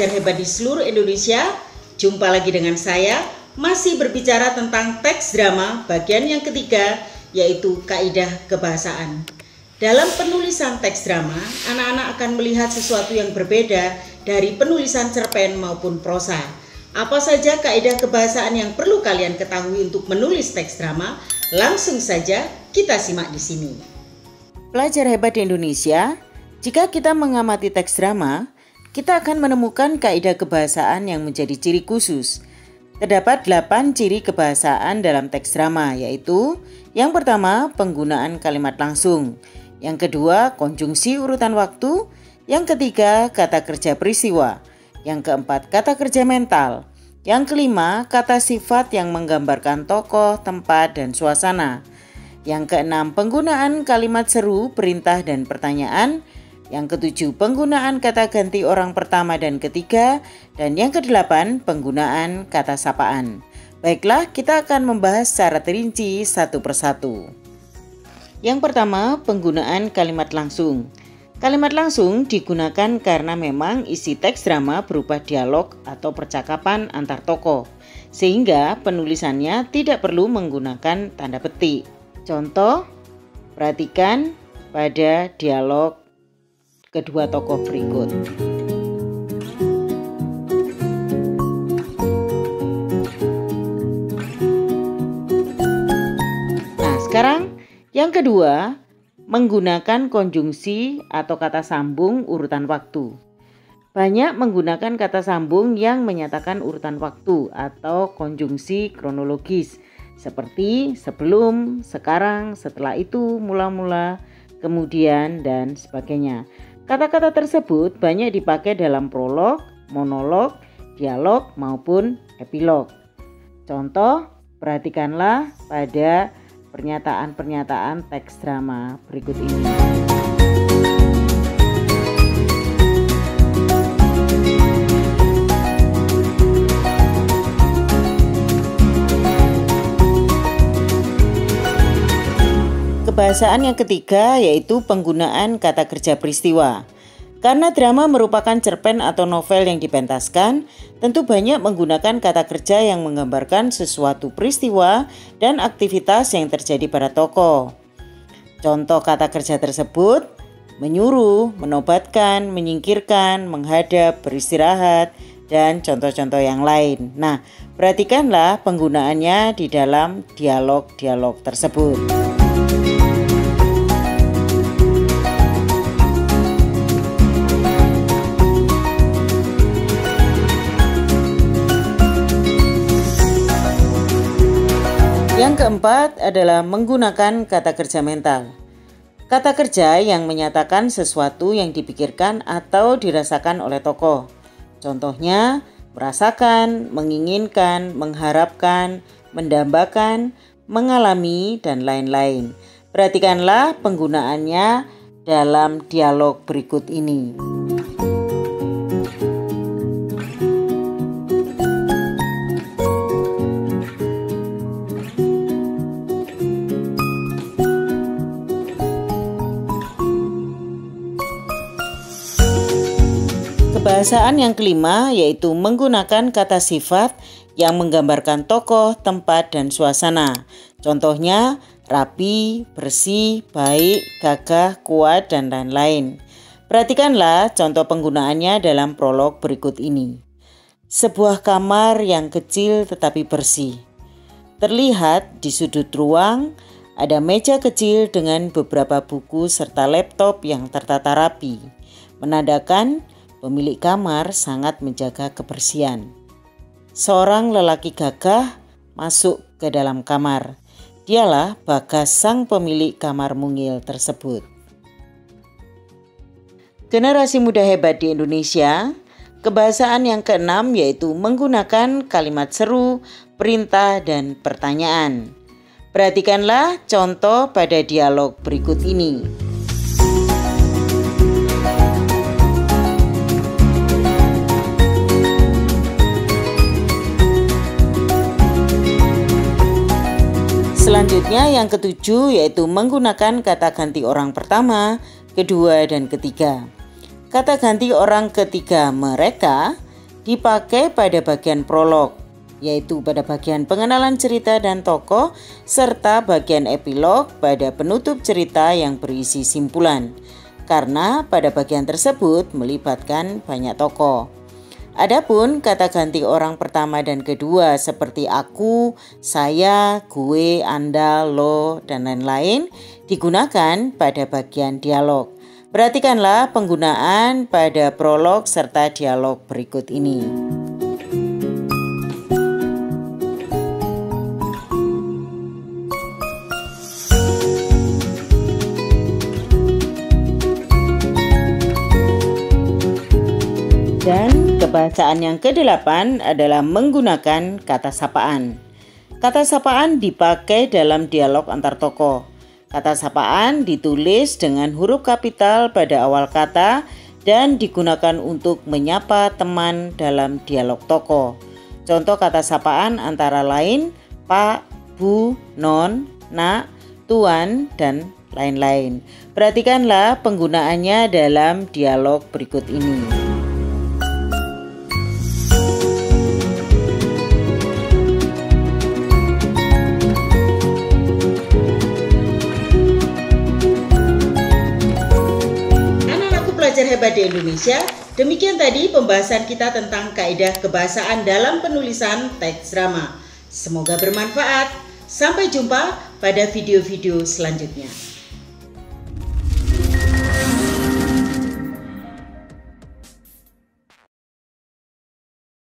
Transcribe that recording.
pelajar hebat di seluruh Indonesia. Jumpa lagi dengan saya, masih berbicara tentang teks drama bagian yang ketiga, yaitu kaidah kebahasaan. Dalam penulisan teks drama, anak-anak akan melihat sesuatu yang berbeda dari penulisan cerpen maupun prosa. Apa saja kaidah kebahasaan yang perlu kalian ketahui untuk menulis teks drama? Langsung saja kita simak di sini. Pelajar hebat di Indonesia, jika kita mengamati teks drama, kita akan menemukan kaidah kebahasaan yang menjadi ciri khusus. Terdapat 8 ciri kebahasaan dalam teks drama, yaitu yang pertama, penggunaan kalimat langsung. Yang kedua, konjungsi urutan waktu. Yang ketiga, kata kerja peristiwa. Yang keempat, kata kerja mental. Yang kelima, kata sifat yang menggambarkan tokoh, tempat, dan suasana. Yang keenam, penggunaan kalimat seru, perintah, dan pertanyaan. Yang ketujuh, penggunaan kata ganti orang pertama dan ketiga. Dan yang kedelapan, penggunaan kata sapaan. Baiklah, kita akan membahas secara terinci satu persatu. Yang pertama, penggunaan kalimat langsung. Kalimat langsung digunakan karena memang isi teks drama berupa dialog atau percakapan antar tokoh, sehingga penulisannya tidak perlu menggunakan tanda petik. Contoh, perhatikan pada dialog kedua tokoh berikut. Nah, sekarang yang kedua, menggunakan konjungsi atau kata sambung urutan waktu. Banyak menggunakan kata sambung yang menyatakan urutan waktu atau konjungsi kronologis, seperti sebelum, sekarang, setelah itu, mula-mula, kemudian, dan sebagainya. Kata-kata tersebut banyak dipakai dalam prolog, monolog, dialog, maupun epilog. Contoh, perhatikanlah pada pernyataan-pernyataan teks drama berikut ini. Kebahasaan yang ketiga yaitu penggunaan kata kerja peristiwa. Karena drama merupakan cerpen atau novel yang dipentaskan, tentu banyak menggunakan kata kerja yang menggambarkan sesuatu peristiwa dan aktivitas yang terjadi pada tokoh. Contoh kata kerja tersebut, menyuruh, menobatkan, menyingkirkan, menghadap, beristirahat, dan contoh-contoh yang lain. Nah, perhatikanlah penggunaannya di dalam dialog-dialog tersebut. Yang keempat adalah menggunakan kata kerja mental. Kata kerja yang menyatakan sesuatu yang dipikirkan atau dirasakan oleh tokoh. Contohnya, merasakan, menginginkan, mengharapkan, mendambakan, mengalami, dan lain-lain. Perhatikanlah penggunaannya dalam dialog berikut ini. Kebahasaan yang kelima yaitu menggunakan kata sifat yang menggambarkan tokoh, tempat, dan suasana. Contohnya rapi, bersih, baik, gagah, kuat, dan lain-lain. Perhatikanlah contoh penggunaannya dalam prolog berikut ini. Sebuah kamar yang kecil tetapi bersih. Terlihat di sudut ruang ada meja kecil dengan beberapa buku serta laptop yang tertata rapi, menandakan pemilik kamar sangat menjaga kebersihan. Seorang lelaki gagah masuk ke dalam kamar. Dialah Bagas, sang pemilik kamar mungil tersebut. Generasi muda hebat di Indonesia, kebahasaan yang keenam yaitu menggunakan kalimat seru, perintah, dan pertanyaan. Perhatikanlah contoh pada dialog berikut ini. Selanjutnya yang ketujuh yaitu menggunakan kata ganti orang pertama, kedua, dan ketiga. Kata ganti orang ketiga mereka dipakai pada bagian prolog, yaitu pada bagian pengenalan cerita dan tokoh, serta bagian epilog pada penutup cerita yang berisi simpulan, karena pada bagian tersebut melibatkan banyak tokoh. Adapun kata ganti orang pertama dan kedua seperti aku, saya, gue, anda, lo, dan lain-lain digunakan pada bagian dialog. Perhatikanlah penggunaan pada prolog serta dialog berikut ini. Dan kebahasaan yang ke-8 adalah menggunakan kata sapaan. Kata sapaan dipakai dalam dialog antar tokoh. Kata sapaan ditulis dengan huruf kapital pada awal kata dan digunakan untuk menyapa teman dalam dialog tokoh. Contoh kata sapaan antara lain Pak, Bu, Non, Nak, Tuan, dan lain-lain. Perhatikanlah penggunaannya dalam dialog berikut ini. Pelajar hebat di Indonesia, demikian tadi pembahasan kita tentang kaidah kebahasaan dalam penulisan teks drama. Semoga bermanfaat. Sampai jumpa pada video-video selanjutnya.